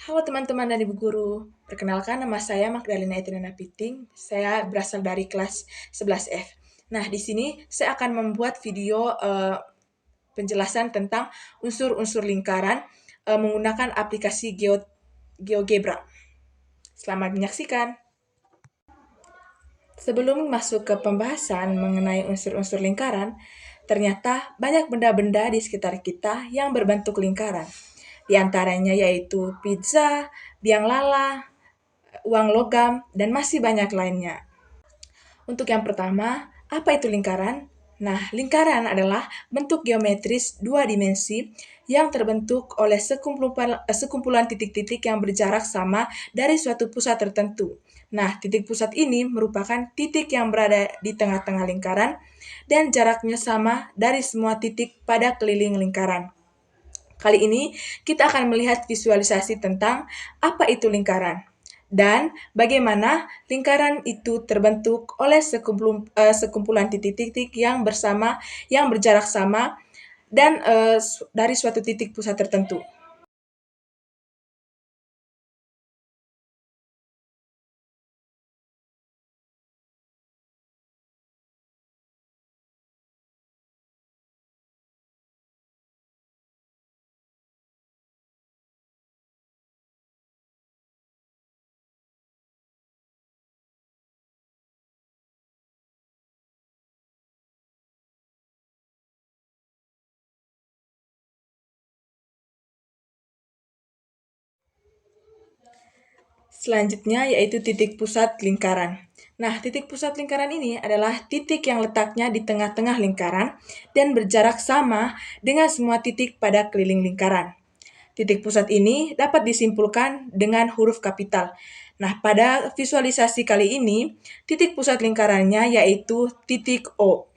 Halo teman-teman dan ibu guru, perkenalkan nama saya Magdalena Etinana Piting, saya berasal dari kelas 11F. Nah, di sini saya akan membuat video penjelasan tentang unsur-unsur lingkaran menggunakan aplikasi GeoGebra. Selamat menyaksikan. Sebelum masuk ke pembahasan mengenai unsur-unsur lingkaran, ternyata banyak benda-benda di sekitar kita yang berbentuk lingkaran. Di antaranya yaitu pizza, biang lala, uang logam, dan masih banyak lainnya. Untuk yang pertama, apa itu lingkaran? Nah, lingkaran adalah bentuk geometris dua dimensi yang terbentuk oleh sekumpulan titik-titik yang berjarak sama dari suatu pusat tertentu. Nah, titik pusat ini merupakan titik yang berada di tengah-tengah lingkaran dan jaraknya sama dari semua titik pada keliling lingkaran. Kali ini kita akan melihat visualisasi tentang apa itu lingkaran dan bagaimana lingkaran itu terbentuk oleh sekumpulan titik-titik yang berjarak sama dan dari suatu titik pusat tertentu. Selanjutnya yaitu titik pusat lingkaran. Nah, titik pusat lingkaran ini adalah titik yang letaknya di tengah-tengah lingkaran dan berjarak sama dengan semua titik pada keliling lingkaran. Titik pusat ini dapat disimpulkan dengan huruf kapital. Nah, pada visualisasi kali ini, titik pusat lingkarannya yaitu titik O.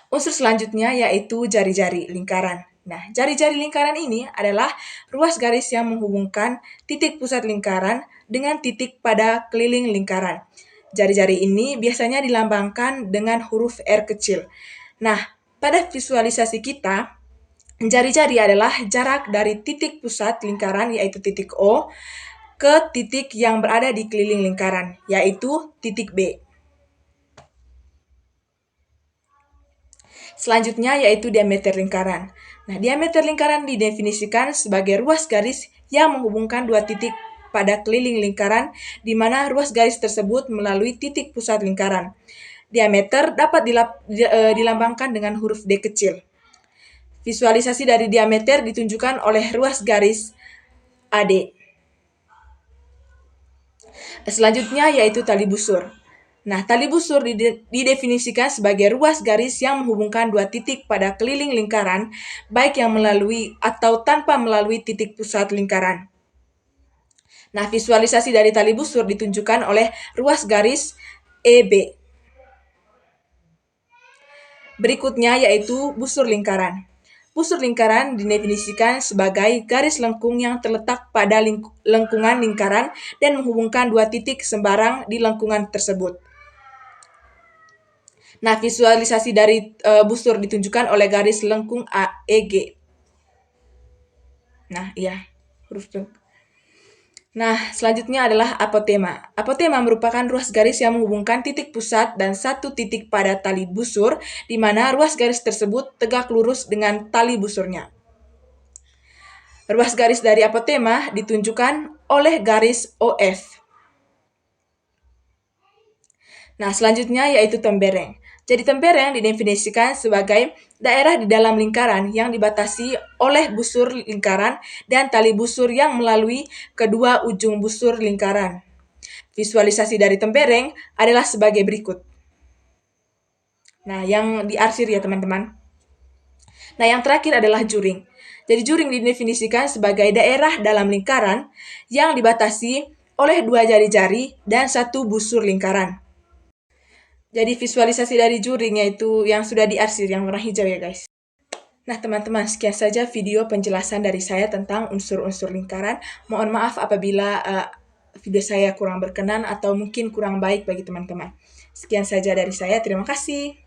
Unsur selanjutnya yaitu jari-jari lingkaran. Nah, jari-jari lingkaran ini adalah ruas garis yang menghubungkan titik pusat lingkaran dengan titik pada keliling lingkaran. Jari-jari ini biasanya dilambangkan dengan huruf R kecil. Nah, pada visualisasi kita, jari-jari adalah jarak dari titik pusat lingkaran yaitu titik O ke titik yang berada di keliling lingkaran, yaitu titik B. Selanjutnya yaitu diameter lingkaran. Nah, diameter lingkaran didefinisikan sebagai ruas garis yang menghubungkan dua titik pada keliling lingkaran, di mana ruas garis tersebut melalui titik pusat lingkaran. Diameter dapat dilambangkan dengan huruf D kecil. Visualisasi dari diameter ditunjukkan oleh ruas garis AD. Selanjutnya yaitu tali busur. Nah, tali busur didefinisikan sebagai ruas garis yang menghubungkan dua titik pada keliling lingkaran, baik yang melalui atau tanpa melalui titik pusat lingkaran. Nah, visualisasi dari tali busur ditunjukkan oleh ruas garis EB. Berikutnya yaitu busur lingkaran. Busur lingkaran didefinisikan sebagai garis lengkung yang terletak pada lengkungan lingkaran dan menghubungkan dua titik sembarang di lengkungan tersebut. Nah, visualisasi dari busur ditunjukkan oleh garis lengkung AEG. Nah, iya, huruf Nah, selanjutnya adalah apotema. Apotema merupakan ruas garis yang menghubungkan titik pusat dan satu titik pada tali busur, di mana ruas garis tersebut tegak lurus dengan tali busurnya. Ruas garis dari apotema ditunjukkan oleh garis OF. Nah, selanjutnya yaitu tembereng. Jadi tembereng didefinisikan sebagai daerah di dalam lingkaran yang dibatasi oleh busur lingkaran dan tali busur yang melalui kedua ujung busur lingkaran. Visualisasi dari tembereng adalah sebagai berikut. Nah, yang diarsir ya teman-teman. Nah, yang terakhir adalah juring. Jadi juring didefinisikan sebagai daerah dalam lingkaran yang dibatasi oleh dua jari-jari dan satu busur lingkaran. Jadi visualisasi dari juring yaitu yang sudah diarsir yang warna hijau ya guys. Nah teman-teman, sekian saja video penjelasan dari saya tentang unsur-unsur lingkaran. Mohon maaf apabila video saya kurang berkenan atau mungkin kurang baik bagi teman-teman. Sekian saja dari saya, terima kasih.